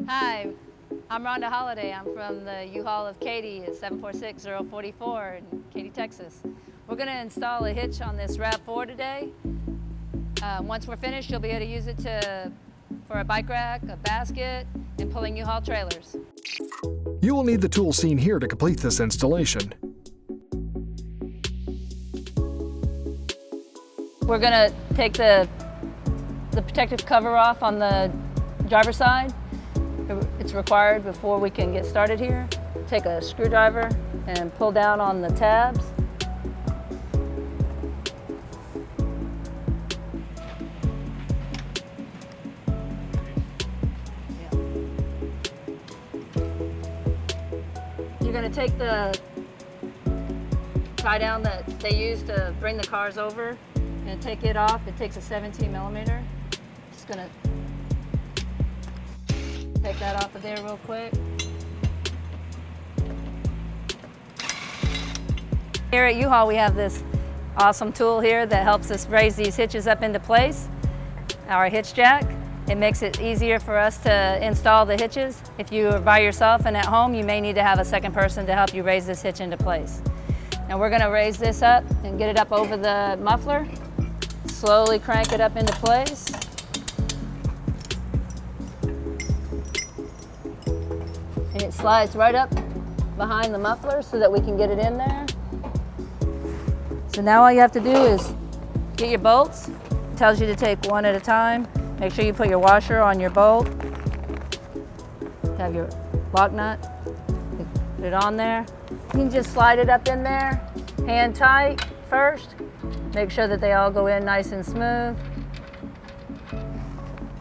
Hi, I'm Rhonda Holliday. I'm from the U-Haul of Katy at 746-044 in Katy, Texas. We're going to install a hitch on this RAV4 today. Once we're finished, you'll be able to use it for a bike rack, a basket, and pulling U-Haul trailers. You will need the tools seen here to complete this installation. We're going to take the protective cover off on the driver's side. It's required before we can get started here. Take a screwdriver and pull down on the tabs. You're going to take the tie down that they use to bring the cars over and take it off. It takes a 17 millimeter. Just going to take that off of there real quick. Here at U-Haul we have this awesome tool here that helps us raise these hitches up into place. Our hitch jack. It makes it easier for us to install the hitches. If you are by yourself and at home, you may need to have a second person to help you raise this hitch into place. Now we're going to raise this up and get it up over the muffler. Slowly crank it up into place. And it slides right up behind the muffler so that we can get it in there. So now all you have to do is get your bolts. It tells you to take one at a time. Make sure you put your washer on your bolt. Have your lock nut. Put it on there. You can just slide it up in there, hand tight first. Make sure that they all go in nice and smooth.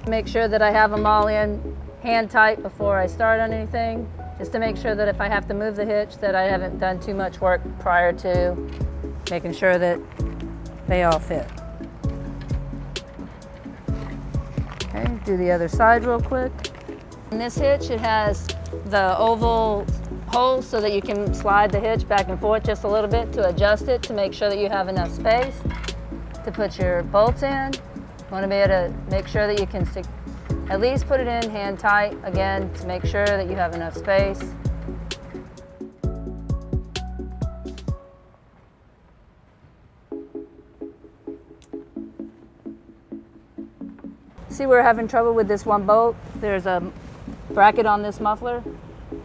Make sure that I have them all in hand tight before I start on anything, just to make sure that if I have to move the hitch that I haven't done too much work prior to making sure that they all fit. Okay, do the other side real quick. In this hitch, it has the oval holes so that you can slide the hitch back and forth just a little bit to adjust it to make sure that you have enough space to put your bolts in. You want to be able to make sure that you can at least put it in hand tight, again, to make sure that you have enough space. See, we're having trouble with this one bolt. There's a bracket on this muffler,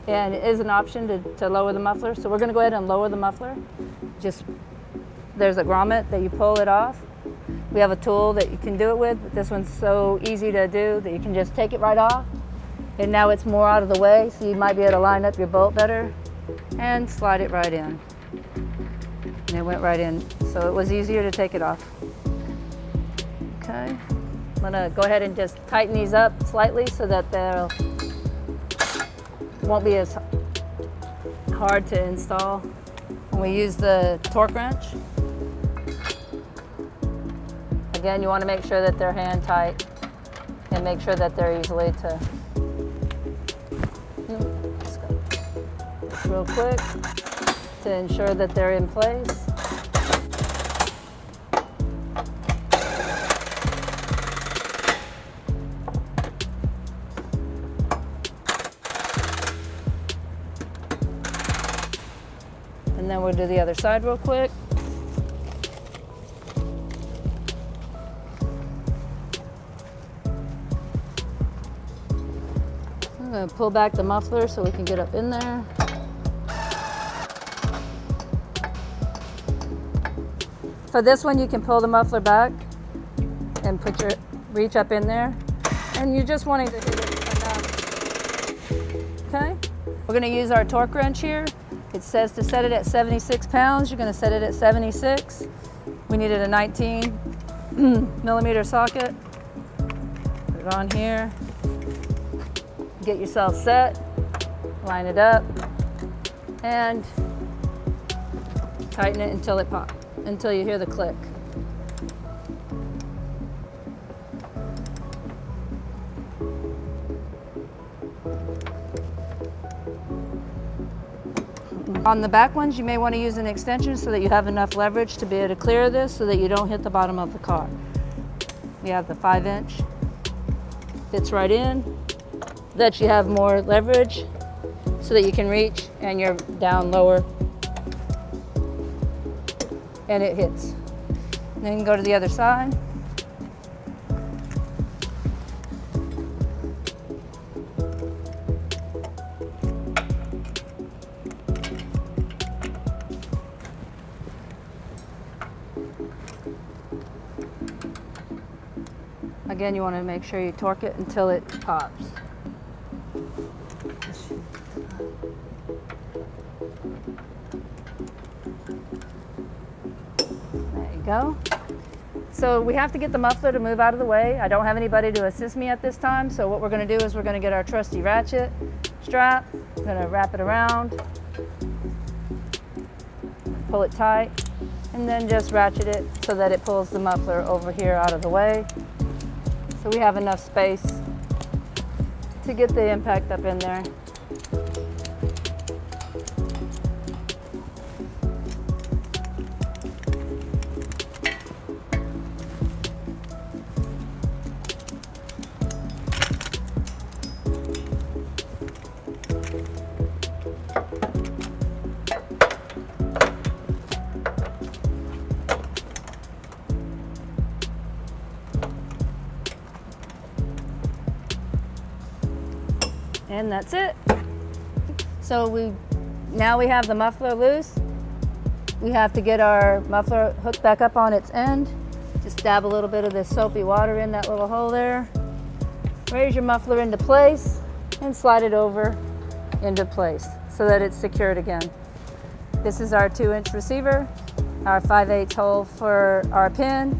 and it is an option to lower the muffler. So we're going to go ahead and lower the muffler. There's a grommet that you pull it off. We have a tool that you can do it with, but this one's so easy to do that you can just take it right off. And now it's more out of the way, so you might be able to line up your bolt better and slide it right in. And it went right in, so it was easier to take it off. Okay, I'm gonna go ahead and just tighten these up slightly so that they won't be as hard to install. And we use the torque wrench. Again, you want to make sure that they're hand tight and make sure that they're easily to, just real quick to ensure that they're in place. And then we'll do the other side real quick. I'm going to pull back the muffler so we can get up in there. For this one, you can pull the muffler back and put your reach up in there. And you're just wanting to hit it enough. Okay? We're going to use our torque wrench here. It says to set it at 76 pounds. You're going to set it at 76. We needed a 19 millimeter socket. Put it on here. Get yourself set, line it up, and tighten it until it pops, until you hear the click. On the back ones, you may want to use an extension so that you have enough leverage to be able to clear this so that you don't hit the bottom of the car. We have the 5-inch, fits right in, that you have more leverage so that you can reach and you're down lower and it hits. And then go to the other side. Again, you want to make sure you torque it until it pops. There you go. So we have to get the muffler to move out of the way. I don't have anybody to assist me at this time, so what we're going to do is we're going to get our trusty ratchet strap. I'm going to wrap it around, pull it tight, and then just ratchet it so that it pulls the muffler over here out of the way. So we have enough space to get the impact up in there. And that's it. So now we have the muffler loose. We have to get our muffler hooked back up on its end. Just dab a little bit of this soapy water in that little hole there. Raise your muffler into place and slide it over into place so that it's secured again. This is our 2-inch receiver, our 5/8 hole for our pin,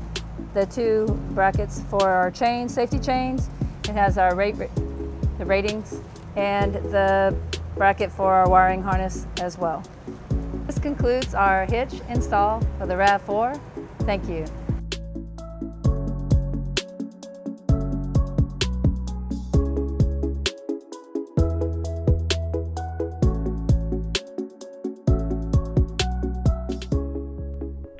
the 2 brackets for our chains, safety chains. It has our the ratings, and the bracket for our wiring harness as well. This concludes our hitch install for the RAV4. Thank you.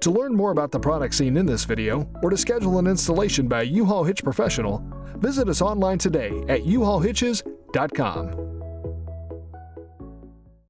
To learn more about the products seen in this video, or to schedule an installation by a U-Haul Hitch professional, visit us online today at uhaulhitches.com.